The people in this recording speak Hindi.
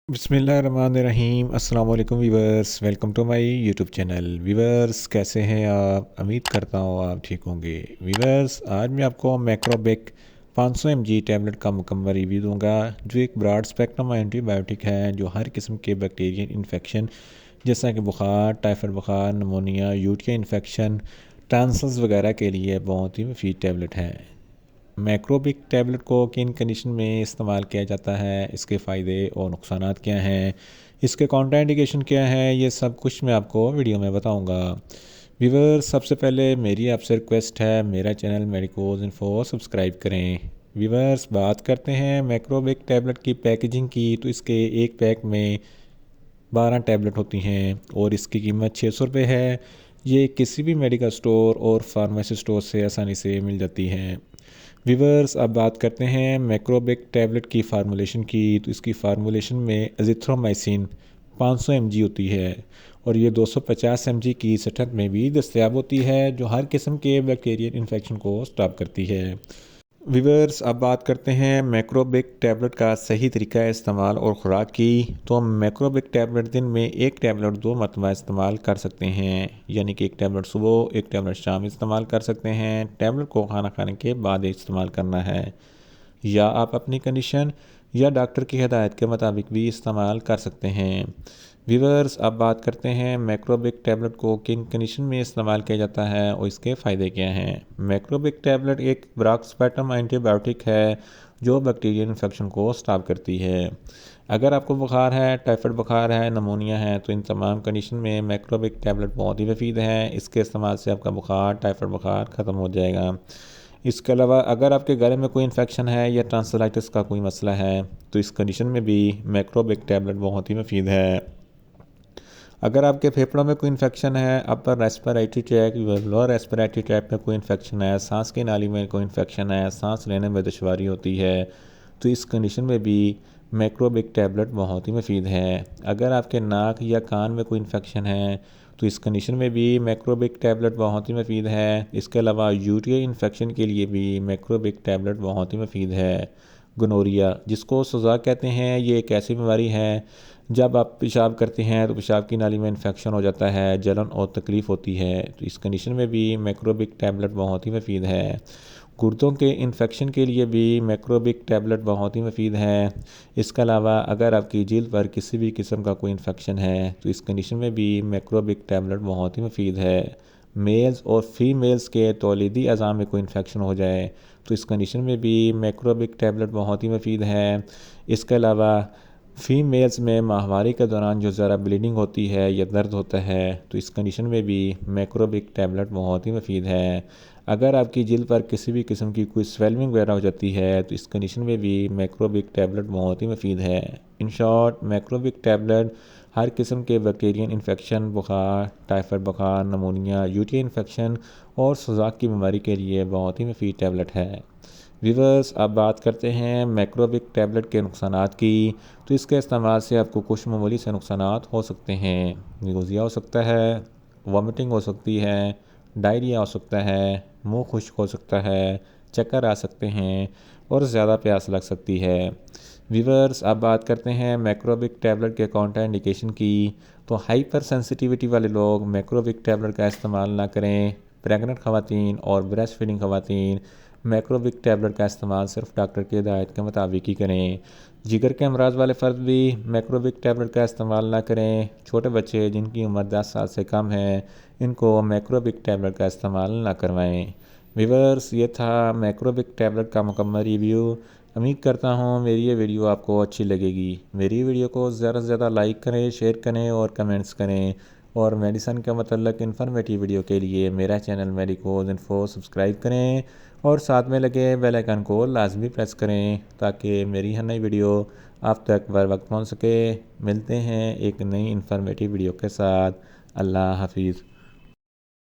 बिस्मिल्लाहिर्रहमानिर्रहीम। अस्सलाम वालेकुम viewers, welcome to my YouTube channel. Viewers कैसे हैं आप? उम्मीद करता हूँ आप ठीक होंगे। वीवर्स आज मैं आपको मैक्रोबिक 500 mg टैबलेट का मुकम्मल रिव्यू दूंगा, जो एक ब्रॉड स्पेक्ट्रम एंटीबायोटिक है जो हर किस्म के बैक्टीरियल इन्फेक्शन जैसा कि बुखार, टाइफाइड बुखार, नमोनिया, यूटिया इन्फेक्शन, टांसल्स वगैरह के लिए बहुत ही मुफीद टैबलेट है। मैक्रोबिक टैबलेट को किन कंडीशन में इस्तेमाल किया जाता है, इसके फ़ायदे और नुकसानात क्या हैं, इसके कॉन्ट्राइंडिकेशन क्या हैं, ये सब कुछ मैं आपको वीडियो में बताऊंगा। व्यूअर्स सबसे पहले मेरी आपसे रिक्वेस्ट है, मेरा चैनल मेडिकोज इन्फो सब्सक्राइब करें। व्यूअर्स बात करते हैं मैक्रोबिक टैबलेट की पैकेजिंग की, तो इसके एक पैक में 12 टैबलेट होती हैं और इसकी कीमत 600 रुपये है। ये किसी भी मेडिकल स्टोर और फार्मेसी स्टोर से आसानी से मिल जाती हैं। व्यूअर्स अब बात करते हैं मैक्रोबिक टैबलेट की फार्मूलेशन की, तो इसकी फार्मूलेशन में एजिथ्रोमाइसिन 500 mg होती है और ये 250 mg की सटक में भी दस्तयाब होती है, जो हर किस्म के बैक्टीरियल इन्फेक्शन को स्टॉप करती है। व्यूअर्स अब बात करते हैं मैक्रोबिक टैबलेट का सही तरीका है इस्तेमाल और ख़ुराक की। तो हम मैक्रोबिक टैबलेट दिन में एक टैबलेट 2 मरतबा इस्तेमाल कर सकते हैं, यानी कि एक टैबलेट सुबह एक टैबलेट शाम इस्तेमाल कर सकते हैं। टैबलेट को खाना खाने के बाद इस्तेमाल करना है, या आप अपनी कंडीशन या डॉक्टर की हिदायत के मुताबिक भी इस्तेमाल कर सकते हैं। व्यूअर्स अब बात करते हैं मैक्रोबिक टैबलेट को किन कंडीशन में इस्तेमाल किया जाता है और इसके फ़ायदे क्या हैं। मैक्रोबिक टैबलेट एक ब्रॉड स्पेक्ट्रम एंटीबायोटिक है जो बैक्टीरियल इन्फेक्शन को स्टॉप करती है। अगर आपको बुखार है, टाइफाइड बुखार है, नमोनिया है, तो इन तमाम कंडीशन में मैक्रोबिक टैबलेट बहुत ही मुफीद है। इसके इस्तेमाल से आपका बुखार, टाइफाइड बुखार ख़त्म हो जाएगा। इसके अलावा अगर आपके गले में कोई इन्फेक्शन है या टॉन्सिलाइटिस का कोई मसला है, तो इस कंडीशन में भी मैक्रोबिक टैबलेट बहुत ही मुफीद है। अगर आपके फेफड़ों में कोई इन्फेक्शन है, अपर रेस्पिरेटरी ट्रैक या लोअर रेस्पिरेटरी ट्रैक में कोई इन्फेक्शन है, सांस की नाली में कोई इन्फेक्शन है, सांस लेने में दुश्वारी होती है, तो इस कंडीशन में भी मैक्रोबिक टैबलेट बहुत ही मुफीद है। अगर आपके नाक या कान में कोई इन्फेक्शन है, तो इस कंडीशन में भी मैक्रोबिक टैबलेट बहुत ही मुफीद है। इसके अलावा यूरिया इन्फेक्शन के लिए भी मैक्रोबिक टैबलेट बहुत ही मुफीद है। गोनोरिया जिसको सोजा कहते हैं, ये एक ऐसी बीमारी है जब आप पेशाब करते हैं तो पेशाब की नाली में इन्फेक्शन हो जाता है, जलन और तकलीफ़ होती है, तो इस कंडीशन में भी मैक्रोबिक टैबलेट बहुत ही मुफीद है। गुर्दों के इन्फेक्शन के लिए भी मैक्रोबिक टैबलेट बहुत ही मुफीद है। इसके अलावा अगर आपकी जिल्द पर किसी भी किस्म का कोई इन्फेक्शन है, तो इस कंडीशन में भी मैक्रोबिक टैबलेट बहुत ही मुफीद है। मेल्स और फीमेल्स के तौलीदी अज़ा में कोई इन्फेक्शन हो जाए, तो इस कंडीशन में भी मैक्रोबिक टैबलेट बहुत ही मुफीद है। इसके अलावा फीमेल्स में माहवारी के दौरान जो ज़रा ब्लीडिंग होती है या दर्द होता है, तो इस कंडीशन में भी मैक्रोबिक टैबलेट बहुत ही मुफीद है। अगर आपकी जिल्द पर किसी भी किस्म की कोई स्वेलिंग वगैरह हो जाती है, तो इस कंडीशन में भी मैक्रोबिक टैबलेट बहुत ही मुफीद है। इन शॉर्ट मैक्रोबिक टैबलेट हर किस्म के बैक्टीरियन इन्फेक्शन, बुखार, टाइफाइड बुखार, नमोनिया, यूटिया इन्फेक्शन और सुजाक की बीमारी के लिए बहुत ही मुफीद टैबलेट है। व्यूअर्स अब बात करते हैं मैक्रोबिक टैबलेट के नुकसानात की। तो इसके इस्तेमाल से आपको कुछ मामूली से नुकसानात हो सकते हैं। निगोजिया हो सकता है, वॉमिटिंग हो सकती है, डायरिया हो सकता है, मुंह खुश्क हो सकता है, चक्कर आ सकते हैं और ज़्यादा प्यास लग सकती है। व्यूअर्स अब बात करते हैं मैक्रोबिक टैबलेट के कॉन्ट्राइंडिकेशन की। तो हाइपर सेंसिटिविटी वाले लोग मैक्रोबिक टैबलेट का इस्तेमाल ना करें। प्रेग्नेंट ख़वातीन और ब्रेस्ट फीडिंग ख़वातीन मैक्रोबिक टैबलेट का इस्तेमाल सिर्फ डॉक्टर की हिदायत के मुताबिक ही करें। जिगर के अमराज वाले फ़र्द भी मैक्रोबिक टैबलेट का इस्तेमाल ना करें। छोटे बच्चे जिनकी उम्र 10 साल से कम है, इनको मैक्रोबिक टैबलेट का इस्तेमाल ना करवाएं। व्यूअर्स ये था मैक्रोबिक टैबलेट का मुकम्मल रिव्यू। उम्मीद करता हूँ मेरी ये वीडियो आपको अच्छी लगेगी। मेरी वीडियो को ज़्यादा से ज़्यादा लाइक करें, शेयर करें और कमेंट्स करें। और मेडिसन के मतलब इन्फॉर्मेटिव वीडियो के लिए मेरा चैनल मेडिकोज इन्फो सब्सक्राइब करें और साथ में लगे बेल आइकन को लाजमी प्रेस करें, ताकि मेरी हर नई वीडियो आप तक बर वक्त पहुँच सके। मिलते हैं एक नई इन्फॉर्मेटिव वीडियो के साथ। अल्लाह हाफिज़।